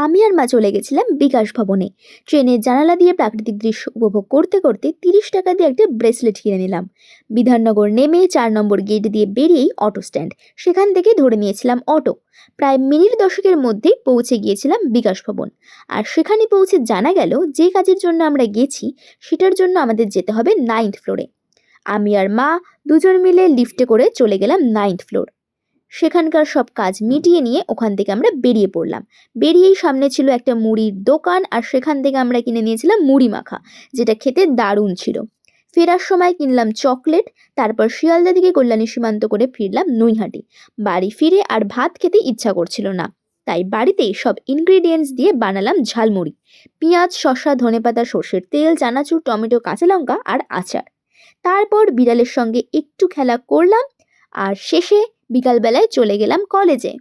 আমি আর মা চলে গেছিলাম বিকাশ ভবনে। ট্রেনের জানালা দিয়ে প্রাকৃতিক দৃশ্য উপভোগ করতে করতে 30 টাকা দিয়ে একটা ব্রেসলেট কিনে নিলাম। বিধাননগর নেমে 4 নম্বর গেট দিয়ে বেরিয়েই অটো স্ট্যান্ড, সেখান থেকে ধরে নিয়েছিলাম অটো। প্রায় মিনিট 10-এর মধ্যেই পৌঁছে গিয়েছিলাম বিকাশ ভবন। আর সেখানে পৌঁছে জানা গেল যে কাজের জন্য আমরা গেছি সেটার জন্য আমাদের যেতে হবে 9th ফ্লোরে। আমি আর মা দুজন মিলে লিফটে করে চলে গেলাম 9th ফ্লোর। সেখানকার সব কাজ মিটিয়ে নিয়ে ওখান থেকে আমরা বেরিয়ে পড়লাম। বেরিয়েই সামনে ছিল একটা মুড়ির দোকান, আর সেখান থেকে আমরা কিনে নিয়েছিলাম মুড়ি মাখা, যেটা খেতে দারুণ ছিল। ফেরার সময় কিনলাম চকলেট। তারপর শিয়ালদা থেকে কল্যাণী সীমান্ত করে ফিরলাম নৈহাটি। বাড়ি ফিরে আর ভাত খেতে ইচ্ছা করছিল না, তাই বাড়িতেই সব ইনগ্রিডিয়েন্টস দিয়ে বানালাম ঝালমুড়ি। পেঁয়াজ, শসা, ধনেপাতা, সর্ষের তেল, চানাচুর, টমেটো, কাঁচা লঙ্কা আর আচার। তারপর বিড়ালের সঙ্গে একটু খেলা করলাম, আর শেষে বিকালবেলায় চলে গেলাম কলেজে।